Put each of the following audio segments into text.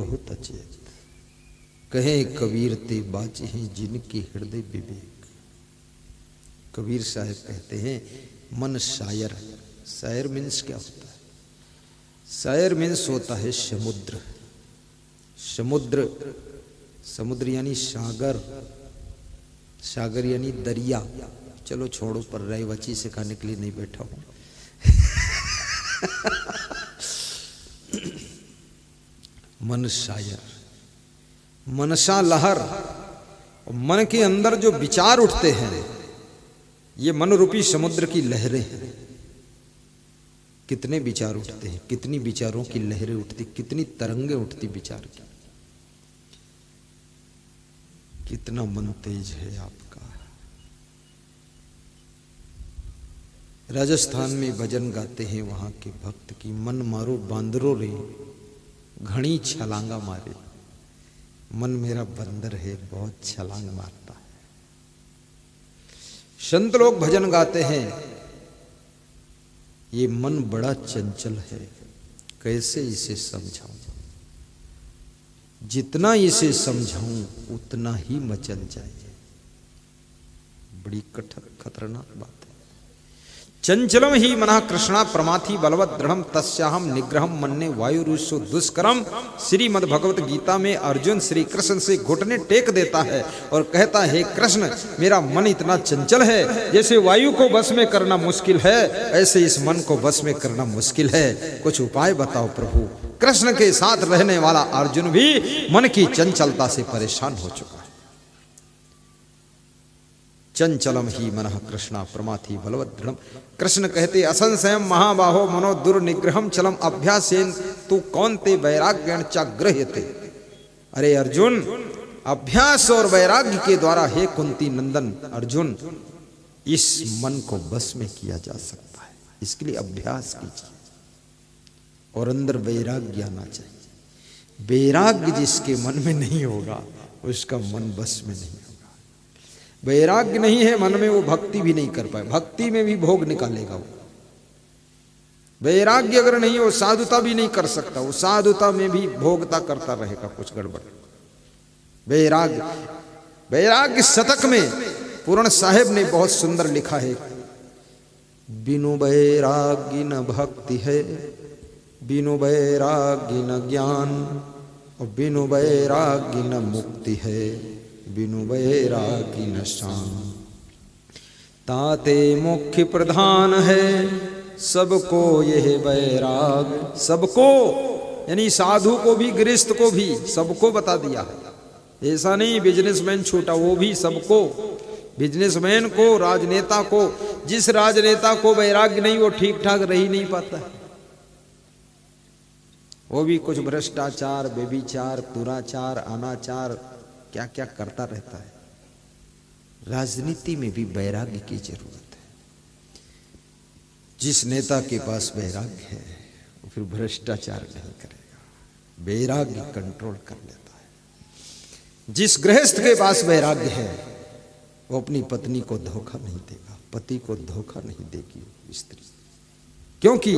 बहुत अचेत। कहे कबीर ते बाज हैं जिनके हृदय विवेक। कबीर साहब कहते हैं मन शायर। शायर मीन्स क्या होता है? शायर मीन्स होता है समुद्र। समुद्र, समुद्र यानी सागर, सागर यानी दरिया। चलो छोड़ो, पर रायवची सिखाने के लिए नहीं बैठा हूं। मन शायर, मनसा लहर। मन के अंदर जो विचार उठते हैं ये मन रूपी समुद्र की लहरें हैं। कितने विचार उठते हैं, कितनी विचारों की लहरें उठती, कितनी तरंगे उठती विचार की। कितना मन तेज है आपका। राजस्थान में भजन गाते हैं वहां के भक्त की, मन मारो बांदरो रे घनी छलांगा मारे। मन मेरा बंदर है, बहुत छलांग मारता है। संत लोग भजन गाते हैं ये मन बड़ा चंचल है, कैसे इसे समझाऊं। जितना इसे समझाऊं उतना ही मचल जाए। बड़ी खतरनाक बात है। चंचलम ही मना कृष्णा प्रमाथि बलवत दृढ़म तस्याहम निग्रहम मन्ने वायुरुषो दुष्करम। श्रीमद् भगवत गीता में अर्जुन श्री कृष्ण से घुटने टेक देता है और कहता है, कृष्ण मेरा मन इतना चंचल है, जैसे वायु को बस में करना मुश्किल है ऐसे इस मन को बस में करना मुश्किल है। कुछ उपाय बताओ प्रभु। कृष्ण के साथ रहने वाला अर्जुन भी मन की चंचलता से परेशान हो चुका है। चंचलम ही मनः कृष्णा प्रमाथि बलवत दृढ़म। कृष्ण कहते असंशयम महाबाहो मनो दुर्निग्रहम चलम अभ्यासेन तू कौन ते वैराग्यण चाग्रह्यते। अरे अर्जुन, अभ्यास और वैराग्य के द्वारा हे कुंती नंदन अर्जुन इस मन को बस में किया जा सकता है। इसके लिए अभ्यास कीजिए और अंदर वैराग्य आना चाहिए। वैराग्य जिसके मन में नहीं होगा उसका मन बस में नहीं होगा। वैराग्य नहीं है मन में, वो भक्ति भी नहीं कर पाए, भक्ति में भी भोग निकालेगा वो। वैराग्य अगर नहीं हो साधुता भी नहीं कर सकता, वो साधुता में भी भोगता करता रहेगा कुछ गड़बड़। वैराग्य, वैराग्य शतक में पूर्ण साहेब ने बहुत सुंदर लिखा है, बिनु वैराग्य न भक्ति है, बिनु वैराग्य न ज्ञान, और बिनु वैराग्य न मुक्ति है, बिनु वैराग्य न शान। ताते मुख्य प्रधान है सबको यह वैराग। सबको यानी साधु को भी गृहस्थ को भी सबको बता दिया है। ऐसा नहीं बिजनेसमैन छूटा, वो भी सबको, बिजनेसमैन को, राजनेता को। जिस राजनेता को वैराग्य नहीं वो ठीक ठाक रह ही नहीं पाता है। वो भी कुछ भ्रष्टाचार, व्यभिचार, दुराचार, अनाचार क्या क्या करता रहता है। राजनीति में भी वैराग्य की जरूरत है। जिस नेता के पास वैराग्य है वो फिर भ्रष्टाचार नहीं करेगा, वैराग्य कंट्रोल कर लेता है। जिस गृहस्थ के पास वैराग्य है वो अपनी पत्नी को धोखा नहीं देगा, पति को धोखा नहीं देगी स्त्री, क्योंकि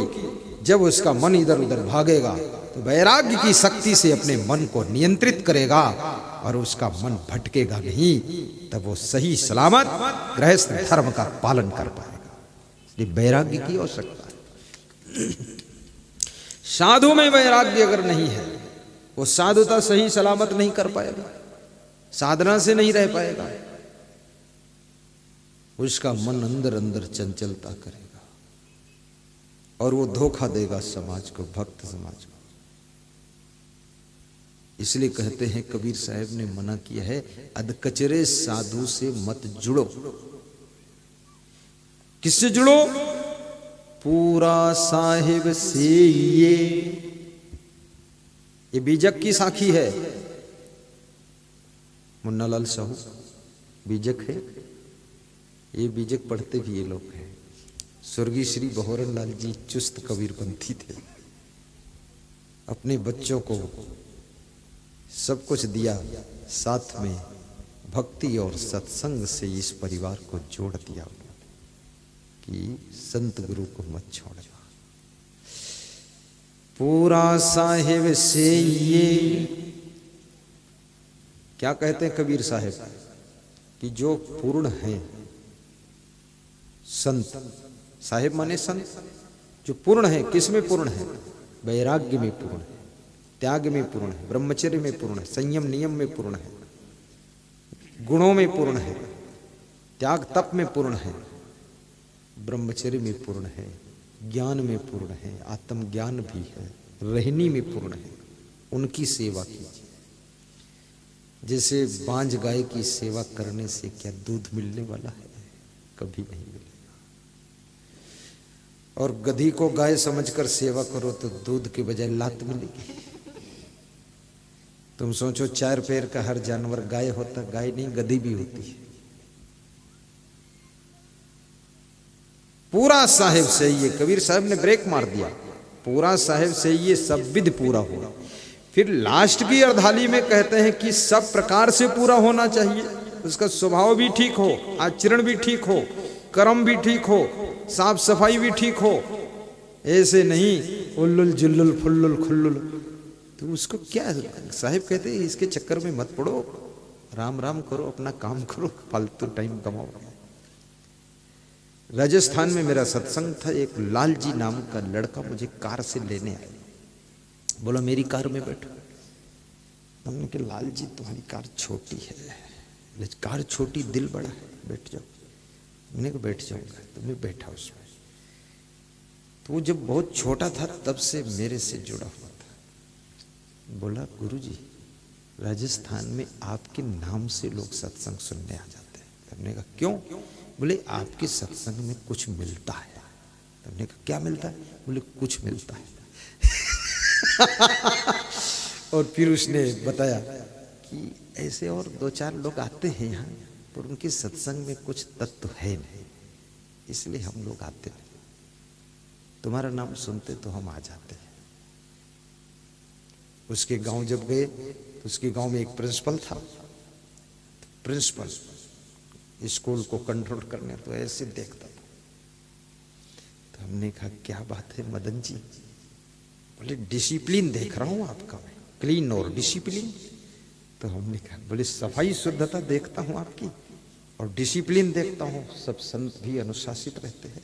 जब उसका मन इधर उधर भागेगा तो वैराग्य की शक्ति से अपने मन को नियंत्रित करेगा और उसका मन भटकेगा नहीं, तब वो सही सलामत गृहस्थ धर्म का पालन कर पाएगा। इसलिए वैराग्य की आवश्यकता है। साधु में वैराग्य अगर नहीं है वो साधुता सही सलामत नहीं कर पाएगा, साधना से नहीं रह पाएगा, उसका मन अंदर अंदर चंचलता करेगा और वो धोखा देगा समाज को, भक्त समाज को। इसलिए कहते हैं कबीर साहब ने मना किया है, अधकचरे साधु से मत जुड़ो। किससे जुड़ो? पूरा साहिब से। ये बीजक की साखी है। मुन्नालाल साहू बीजक है, ये बीजक पढ़ते भी ये लोग हैं। स्वर्गीय श्री बहोरन लाल जी चुस्त कबीरपंथी थे, अपने बच्चों को सब कुछ दिया, साथ में भक्ति और सत्संग से इस परिवार को जोड़ दिया कि संत गुरु को मत छोड़ना। पूरा साहिब से ये क्या कहते हैं कबीर साहब कि जो पूर्ण है संत, साहिब माने संत, जो पूर्ण है, किस में पूर्ण है? वैराग्य में पूर्ण है, त्याग में पूर्ण है, ब्रह्मचर्य में पूर्ण है, संयम नियम में पूर्ण है, गुणों में पूर्ण है, त्याग तप में पूर्ण है, ब्रह्मचर्य में पूर्ण है, ज्ञान में पूर्ण है, आत्मज्ञान भी है, रहनी में पूर्ण है। उनकी सेवा कीजिए। जैसे बांझ गाय की सेवा करने से क्या दूध मिलने वाला है? कभी नहीं मिलेगा। और गधी को गाय समझकर सेवा करो तो दूध के बजाय लात मिलेगी। तुम सोचो 4 पैर का हर जानवर गाय होता, गाय नहीं गधी भी होती है। पूरा साहिब सही है, कबीर साहब ने ब्रेक मार दिया। पूरा साहिब सही है, सब विध पूरा होगा। फिर लास्ट की अर्धाली में कहते हैं कि सब प्रकार से पूरा होना चाहिए। उसका स्वभाव भी ठीक हो, आचरण भी ठीक हो, कर्म भी ठीक हो, साफ सफाई भी ठीक हो। ऐसे नहीं उल्लुल जुल्लुल फुल्लुल खुल्लुल, तो उसको क्या साहिब कहते हैं, इसके चक्कर में मत पड़ो, राम राम करो, अपना काम करो, फालतू टाइम कमाओ। राजस्थान में मेरा सत्संग था, एक लाल जी नाम का लड़का मुझे कार से लेने आया, बोला मेरी कार में बैठो। हमने कहा लाल जी तुम्हारी कार छोटी है। कार छोटी दिल बड़ा है, बैठ जाओ। मैंने कहा बैठ जाऊंगा, तो मैं बैठा उसमें। तो वो जब बहुत छोटा था तब से मेरे से जुड़ा हुआ था। बोला गुरुजी राजस्थान में आपके नाम से लोग सत्संग सुनने आ जाते हैं। हमने कहा क्यों? बोले आपके सत्संग में कुछ मिलता है। हमने कहा क्या मिलता है? बोले कुछ मिलता है। और फिर उसने बताया कि ऐसे और 2-4 लोग आते हैं यहाँ, पर उनके सत्संग में कुछ तत्व है नहीं, इसलिए हम लोग आते नहीं। तुम्हारा नाम सुनते तो हम आ जाते हैं। उसके गांव जब गए तो उसके गांव में एक प्रिंसिपल था। प्रिंसिपल स्कूल को कंट्रोल करने तो ऐसे देखता था। तो हमने कहा क्या बात है मदन जी? बोले डिसिप्लिन देख रहा हूं आपका मैं, क्लीन और डिसिप्लिन। तो हमने कहा बोले सफाई शुद्धता देखता हूं आपकी और डिसिप्लिन देखता हूं। सब संत भी अनुशासित रहते हैं,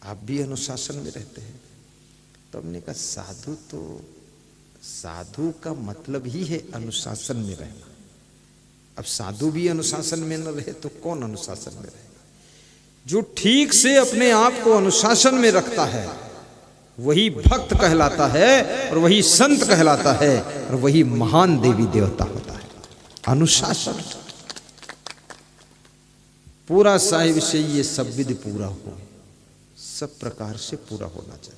आप भी अनुशासन में रहते हैं। तो हमने कहा साधु का मतलब ही है अनुशासन में रहना। अब साधु भी अनुशासन में न रहे तो कौन अनुशासन में रहेगा? जो ठीक से अपने आप को अनुशासन में रखता है वही भक्त कहलाता है और वही संत कहलाता है और वही महान देवी देवता होता है। अनुशासन पूरा साहिब से ये सब विधि पूरा हो, सब प्रकार से पूरा होना चाहिए।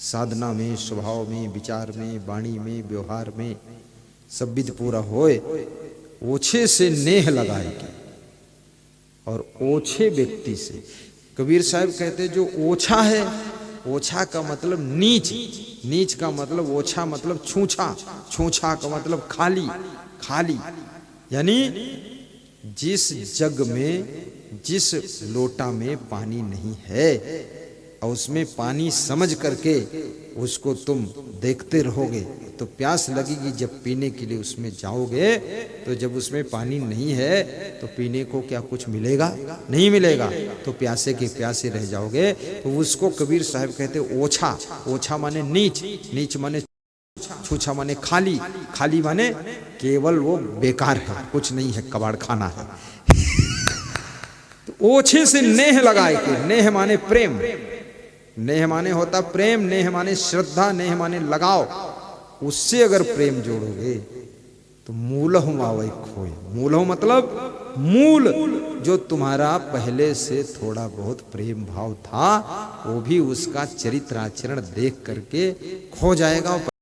साधना में, स्वभाव में, विचार में, वाणी में, व्यवहार में सब विधि पूरा होए। ओछे से नेह लगाएगी और ओछे व्यक्ति से, कबीर साहब कहते जो ओछा है, ओछा का मतलब नीच, नीच का मतलब ओछा मतलब छूछा, छूछा का मतलब खाली, खाली यानी जिस जग में, जिस लोटा में पानी नहीं है और उसमें पानी समझ करके उसको तुम देखते रहोगे तो प्यास लगेगी। जब पीने के लिए उसमें जाओगे तो जब उसमें पानी नहीं है तो पीने को क्या कुछ मिलेगा? नहीं मिलेगा। तो प्यासे के प्यासे रह जाओगे। तो उसको कबीर साहब कहते ओछा। ओछा माने नीच, नीच माने छूछा माने खाली, खाली माने केवल वो बेकार है, कुछ नहीं है, कबाड़ खाना है। तो ओछे से नेह लगाए के, नेह माने प्रेम, नेह माने होता प्रेम, नेह माने श्रद्धा, नेह माने लगाओ। उससे अगर प्रेम जोड़ोगे तो मूलहु आवै खोय। मूलहु मतलब मूल, जो तुम्हारा पहले से थोड़ा बहुत प्रेम भाव था वो भी उसका चरित्र आचरण देख करके खो जाएगा।